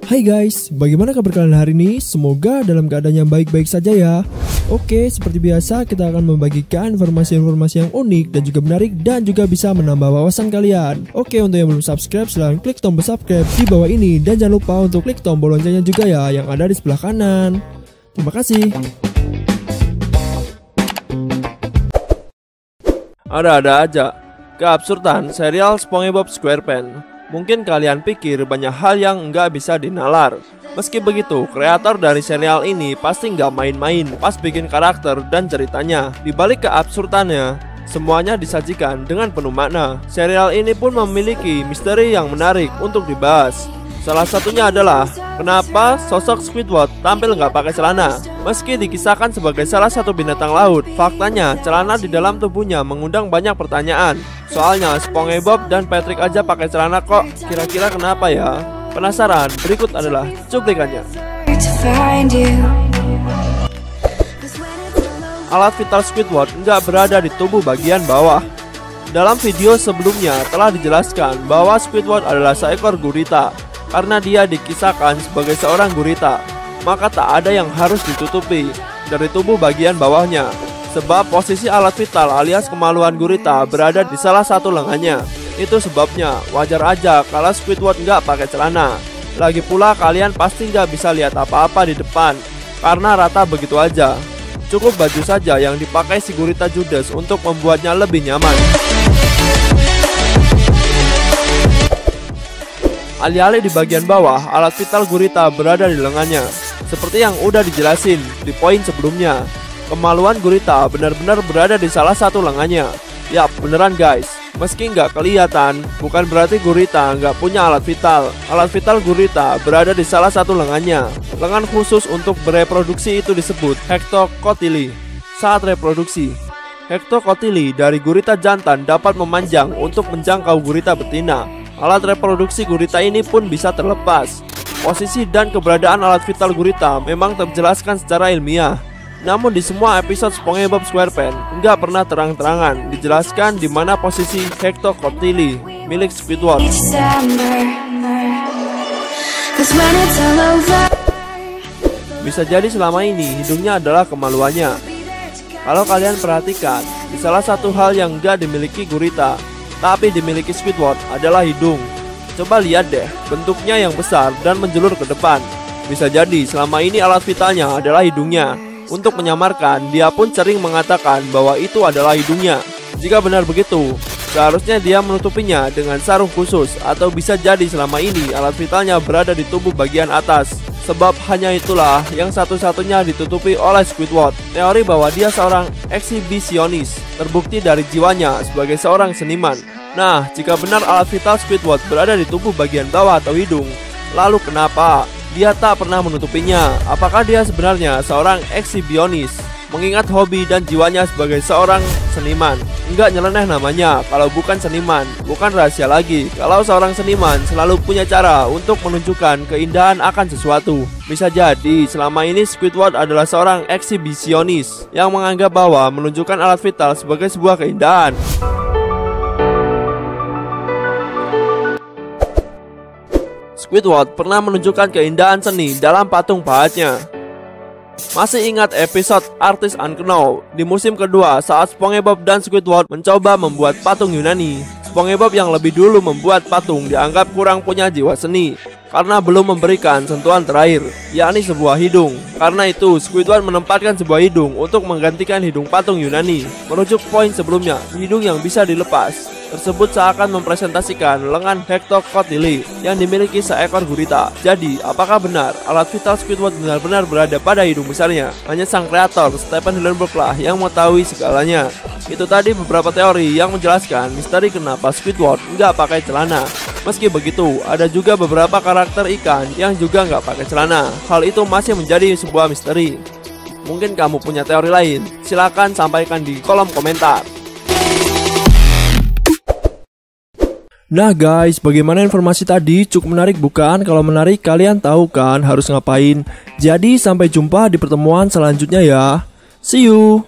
Hai guys, bagaimana kabar kalian hari ini? Semoga dalam keadaan yang baik-baik saja ya. Oke, seperti biasa kita akan membagikan informasi-informasi yang unik dan juga menarik dan juga bisa menambah wawasan kalian. Oke, untuk yang belum subscribe silahkan klik tombol subscribe di bawah ini dan jangan lupa untuk klik tombol loncengnya juga ya yang ada di sebelah kanan. Terima kasih. Ada-ada aja. Keabsurdan serial SpongeBob SquarePants. Mungkin kalian pikir banyak hal yang nggak bisa dinalar. Meski begitu, kreator dari serial ini pasti nggak main-main pas bikin karakter dan ceritanya. Di balik keabsurdannya, semuanya disajikan dengan penuh makna. Serial ini pun memiliki misteri yang menarik untuk dibahas. Salah satunya adalah kenapa sosok Squidward tampil nggak pakai celana. Meski dikisahkan sebagai salah satu binatang laut, faktanya celana di dalam tubuhnya mengundang banyak pertanyaan. Soalnya SpongeBob dan Patrick aja pakai celana kok. Kira-kira kenapa ya? Penasaran? Berikut adalah cuplikannya. Alat vital Squidward nggak berada di tubuh bagian bawah. Dalam video sebelumnya telah dijelaskan bahwa Squidward adalah seekor gurita. Karena dia dikisahkan sebagai seorang gurita, maka tak ada yang harus ditutupi dari tubuh bagian bawahnya. Sebab posisi alat vital alias kemaluan gurita berada di salah satu lengannya. Itu sebabnya wajar aja kalau Squidward nggak pakai celana. Lagi pula kalian pasti nggak bisa lihat apa-apa di depan karena rata begitu aja. Cukup baju saja yang dipakai si gurita Judas untuk membuatnya lebih nyaman. Alih-alih di bagian bawah, alat vital gurita berada di lengannya. Seperti yang udah dijelasin di poin sebelumnya, kemaluan gurita benar-benar berada di salah satu lengannya. Yap, beneran guys. Meski nggak kelihatan, bukan berarti gurita nggak punya alat vital. Alat vital gurita berada di salah satu lengannya. Lengan khusus untuk bereproduksi itu disebut hektokotili. Saat reproduksi, hektokotili dari gurita jantan dapat memanjang untuk menjangkau gurita betina. Alat reproduksi gurita ini pun bisa terlepas. Posisi dan keberadaan alat vital gurita memang terjelaskan secara ilmiah. Namun di semua episode SpongeBob SquarePants nggak pernah terang-terangan dijelaskan di mana posisi hektokotili milik Squidward. Bisa jadi selama ini hidungnya adalah kemaluannya. Kalau kalian perhatikan, di salah satu hal yang nggak dimiliki gurita tapi dimiliki Squidward adalah hidung. Coba lihat deh, bentuknya yang besar dan menjulur ke depan. Bisa jadi selama ini alat vitalnya adalah hidungnya. Untuk menyamarkan, dia pun sering mengatakan bahwa itu adalah hidungnya. Jika benar begitu, seharusnya dia menutupinya dengan sarung khusus. Atau bisa jadi selama ini alat vitalnya berada di tubuh bagian atas. Sebab hanya itulah yang satu-satunya ditutupi oleh Squidward. Teori bahwa dia seorang eksibisionis terbukti dari jiwanya sebagai seorang seniman. Nah, jika benar alat vital Squidward berada di tubuh bagian bawah atau hidung, lalu kenapa dia tak pernah menutupinya? Apakah dia sebenarnya seorang eksibisionis? Mengingat hobi dan jiwanya sebagai seorang seniman, enggak nyeleneh namanya kalau bukan seniman. Bukan rahasia lagi kalau seorang seniman selalu punya cara untuk menunjukkan keindahan akan sesuatu. Bisa jadi selama ini Squidward adalah seorang eksibisionis yang menganggap bahwa menunjukkan alat vital sebagai sebuah keindahan. Squidward pernah menunjukkan keindahan seni dalam patung pahatnya. Masih ingat episode Artist Unknown di musim kedua saat SpongeBob dan Squidward mencoba membuat patung Yunani? SpongeBob yang lebih dulu membuat patung dianggap kurang punya jiwa seni karena belum memberikan sentuhan terakhir, yakni sebuah hidung. Karena itu Squidward menempatkan sebuah hidung untuk menggantikan hidung patung Yunani. Merujuk poin sebelumnya, hidung yang bisa dilepas tersebut seakan mempresentasikan lengan hektokotili yang dimiliki seekor gurita. Jadi, apakah benar alat vital Squidward benar-benar berada pada hidung besarnya? Hanya sang kreator Stephen Hillenburg lah yang mengetahui segalanya. Itu tadi beberapa teori yang menjelaskan misteri kenapa Squidward nggak pakai celana. Meski begitu, ada juga beberapa karakter ikan yang juga nggak pakai celana. Hal itu masih menjadi sebuah misteri. Mungkin kamu punya teori lain? Silahkan sampaikan di kolom komentar. Nah guys, bagaimana informasi tadi? Cukup menarik bukan? Kalau menarik kalian tahu kan harus ngapain. Jadi sampai jumpa di pertemuan selanjutnya ya. See you.